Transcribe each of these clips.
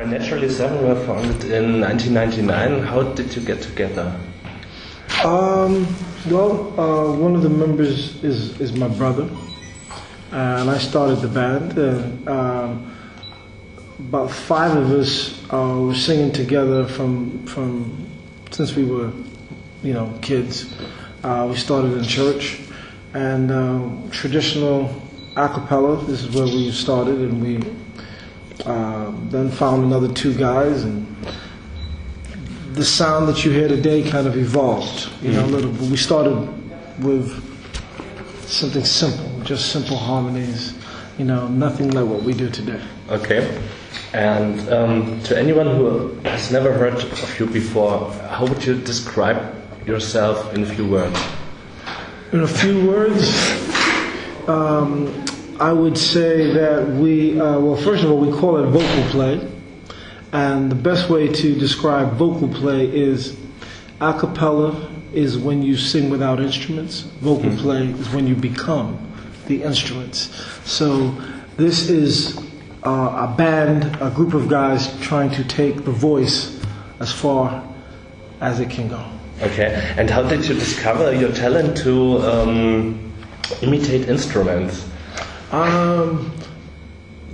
Naturally 7 were founded in 1999. How did you get together? One of the members is my brother, and I started the band. About 5 of us were singing together from since we were, kids. We started in church, and traditional a cappella. This is where we started, and we then found another 2 guys, and the sound that you hear today kind of evolved, a little bit. We started with something simple, just simple harmonies, nothing like what we do today. Okay. And to anyone who has never heard of you before, how would you describe yourself in a few words? In a few words, I would say that first of all, we call it vocal play. And the best way to describe vocal play is a cappella is when you sing without instruments. Vocal play is when you become the instruments. So this is a band, a group of guys trying to take the voice as far as it can go. Okay, and how did you discover your talent to imitate instruments?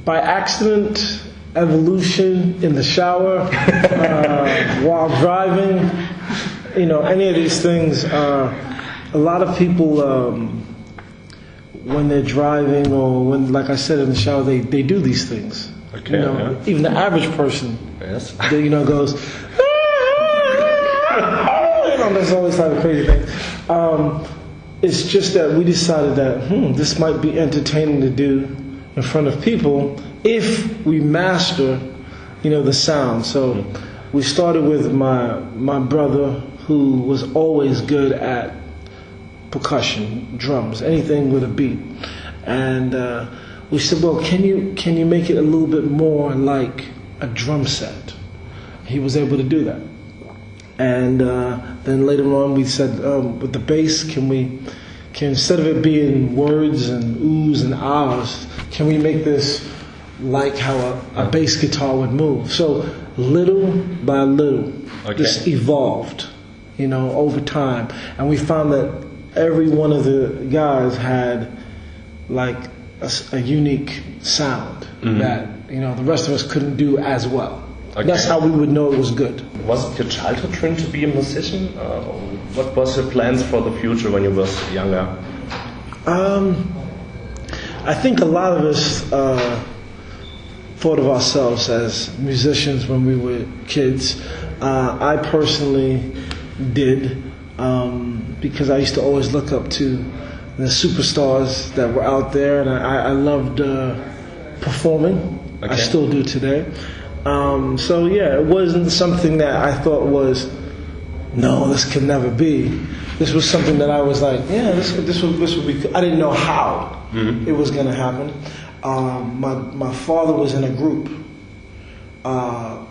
By accident, evolution, in the shower, while driving, any of these things. A lot of people, when they're driving or when, like I said, in the shower, they do these things. Okay. Even the average person, yes, goes. There's all these type of crazy things. It's just that we decided that this might be entertaining to do in front of people if we master, the sound. So we started with my brother, who was always good at percussion, drums, anything with a beat, and we said, well, can you make it a little bit more like a drum set? He was able to do that. And then later on, we said, with the bass, can instead of it being words and oohs and ahs, can we make this like how a bass guitar would move? So little by little, this evolved, over time. And we found that every one of the guys had like a unique sound that, the rest of us couldn't do as well. Okay. That's how we would know it was good. Was it your childhood dream to be a musician? What was your plans for the future when you were younger? I think a lot of us thought of ourselves as musicians when we were kids. I personally did, because I used to always look up to the superstars that were out there, and I loved performing. Okay. I still do today. So yeah, it wasn't something that I thought was, no, this could never be. This was something that I was like, yeah, this would be. I didn't know how it was going to happen. My father was in a group,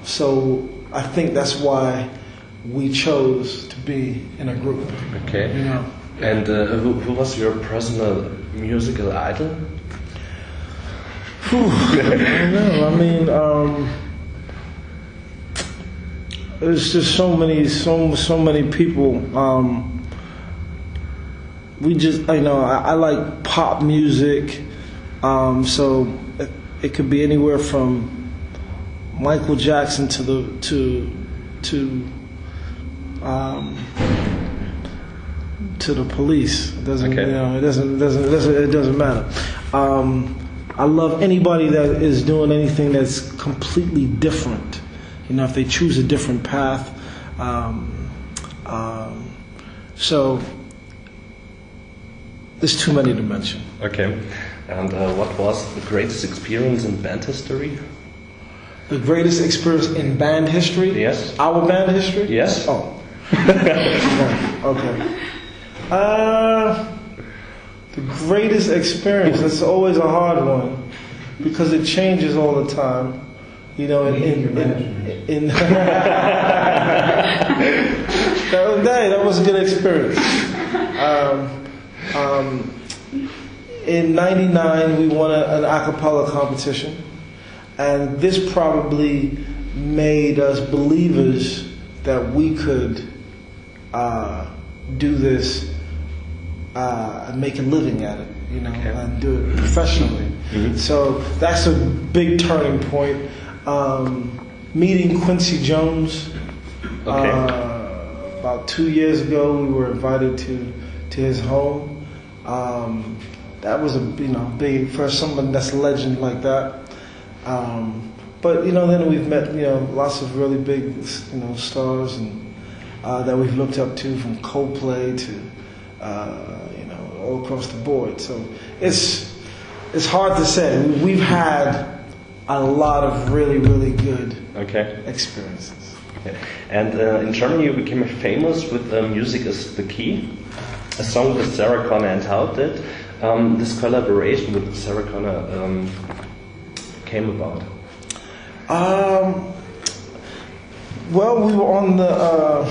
so I think that's why we chose to be in a group. Okay. And who was your personal musical idol? I don't know. I mean. There's just so many people. I like pop music, so it could be anywhere from Michael Jackson to the Police. It doesn't, it doesn't matter. I love anybody that is doing anything that's completely different. If they choose a different path. So there's too many to mention. Okay. And what was the greatest experience in band history? The greatest experience in band history? Yes. Our band history? Yes. Oh. Okay. The greatest experience, that's always a hard one because it changes all the time. That was a good experience. In '99, we won an a cappella competition, and this probably made us believers that we could do this and make a living at it, and do it professionally. Mm-hmm. So that's a big turning point. Meeting Quincy Jones about 2 years ago, we were invited to his home. That was a big for someone that's a legend like that. But then we've met lots of really big stars and that we've looked up to, from Coldplay to all across the board. So it's hard to say. We've had a lot of really, really good experiences. Okay. And in Germany, you became famous with "Music Is the Key," a song with Sarah Connor. And how did this collaboration with Sarah Connor came about? Well, we were on the.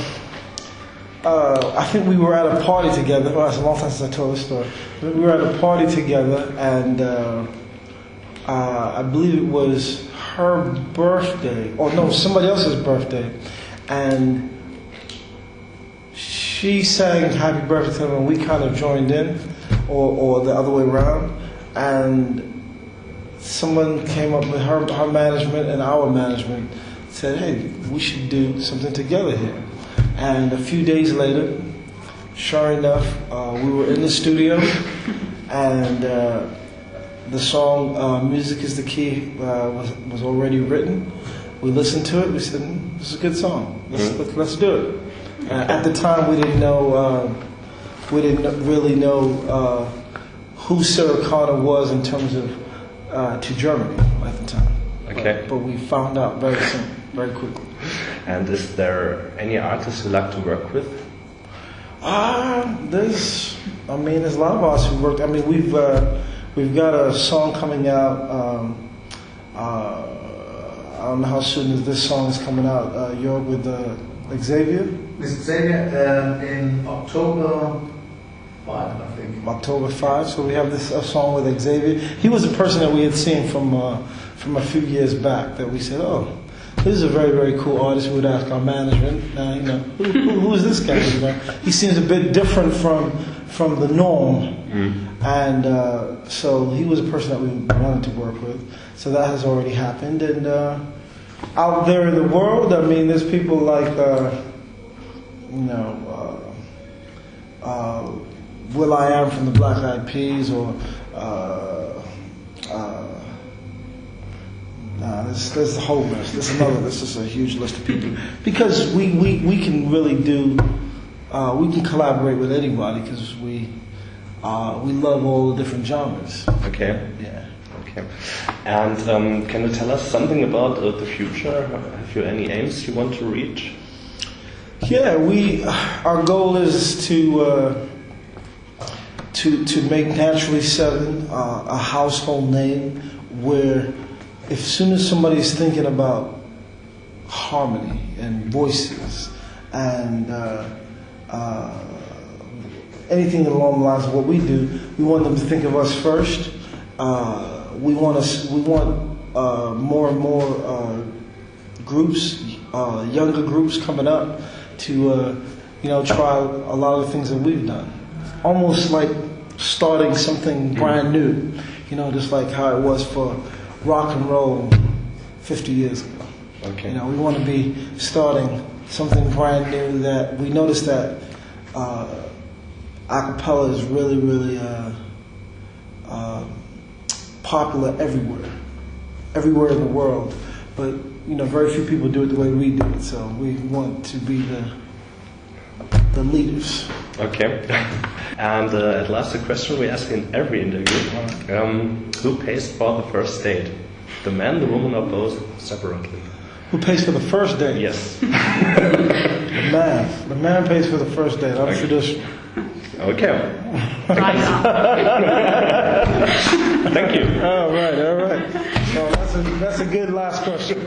I think we were at a party together. Well, it's a long time since I told this story. We were at a party together, and I believe it was her birthday, or no, somebody else's birthday, and she sang "Happy Birthday" to him, and we kind of joined in, or the other way around, and someone came up with her management and our management, said, "Hey, we should do something together here." And a few days later, sure enough, we were in the studio, and the song "Music Is the Key" was already written. We listened to it. We said, "This is a good song. Let's do it." At the time, we didn't really know who Sarah Connor was in terms of to Germany at the time. Okay. But we found out very soon, very quickly. And is there any artist you like to work with? There's a lot of artists who worked. We've got a song coming out. I don't know how soon this song is coming out. You're with Xavier? With Xavier in October 5, I think. October 5. So we have this song with Xavier. He was a person that we had seen from a few years back that we said, "Oh, this is a very, very cool artist." We would ask our management, who is this guy? He seems a bit different from the norm. And so he was a person that we wanted to work with. So that has already happened. And out there in the world, there's people like, will.i.am from the Black Eyed Peas, or there's a whole list. This is a huge list of people, because we can really do, we can collaborate with anybody, because we love all the different genres. Okay. Yeah. Okay. And can you tell us something about the future? Have you any aims you want to reach? Yeah, our goal is to make Naturally 7 a household name, where as soon as somebody's thinking about harmony and voices and anything along the lines of what we do, we want them to think of us first. We want more and more groups, younger groups coming up to try a lot of the things that we've done. Almost like starting something brand new, just like how it was for rock and roll 50 years ago. Okay. We want to be starting something brand new, that we notice that acapella is really, really popular everywhere in the world. But very few people do it the way we do it. So we want to be the leaders. Okay. And at last, a question we ask in every interview: who pays for the first date? The man, the woman, or both separately? Who pays for the first date? Yes. The man pays for the first date. I'm traditional. Okay. Thank you. All right. So that's a good last question.